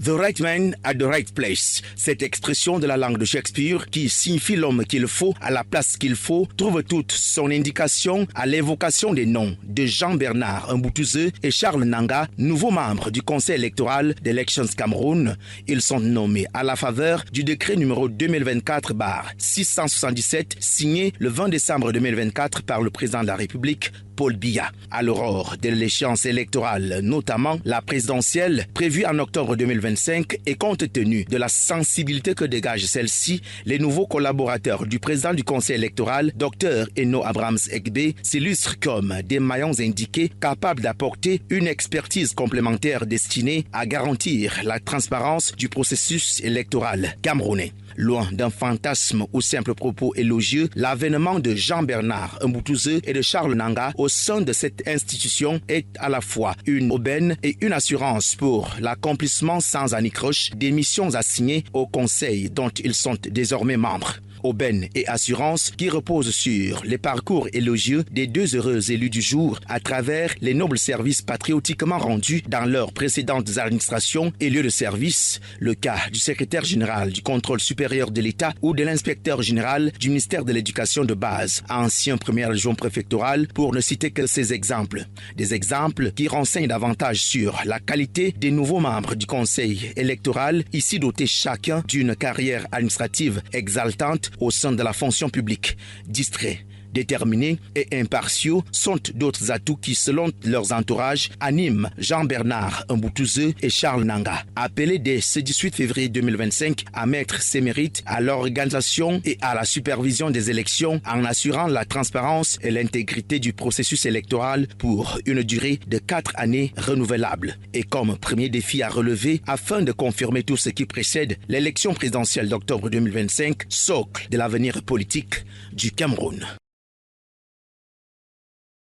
The right man at the right place. Cette expression de la langue de Shakespeare qui signifie l'homme qu'il faut à la place qu'il faut trouve toute son indication à l'évocation des noms de Jean-Bernard Mbutuze et Charles Nanga, nouveaux membres du conseil électoral d'Elections Cameroun. Ils sont nommés à la faveur du décret numéro 2024/677 signé le 20 décembre 2024 par le président de la République, Paul Biya. À l'aurore de l'échéance électorale, notamment la présidentielle prévue en octobre 2025 et compte tenu de la sensibilité que dégage celle-ci, les nouveaux collaborateurs du président du conseil électoral, Dr Eno Abrams-Egbe, s'illustrent comme des maillons indiqués capables d'apporter une expertise complémentaire destinée à garantir la transparence du processus électoral camerounais. Loin d'un fantasme ou simple propos élogieux, l'avènement de Jean-Bernard Mbutuze et de Charles Nanga au sein de cette institution est à la fois une aubaine et une assurance pour l'accomplissement sans anicroche des missions assignées au conseil dont ils sont désormais membres. Aubaine et assurance qui reposent sur les parcours élogieux des deux heureux élus du jour à travers les nobles services patriotiquement rendus dans leurs précédentes administrations et lieux de service, le cas du secrétaire général du contrôle supérieur de l'État ou de l'inspecteur général du ministère de l'Éducation de base, ancien premier adjoint préfectoral, pour ne citer que ces exemples. Des exemples qui renseignent davantage sur la qualité des nouveaux membres du conseil électoral, ici dotés chacun d'une carrière administrative exaltante au sein de la fonction publique. Distraits, déterminés et impartiaux sont d'autres atouts qui, selon leurs entourages, animent Jean-Bernard Mbutuze et Charles Nanga. Appelés dès ce 18 février 2025 à mettre ses mérites à l'organisation et à la supervision des élections en assurant la transparence et l'intégrité du processus électoral pour une durée de 4 années renouvelable. Et comme premier défi à relever, afin de confirmer tout ce qui précède l'élection présidentielle d'octobre 2025, socle de l'avenir politique du Cameroun.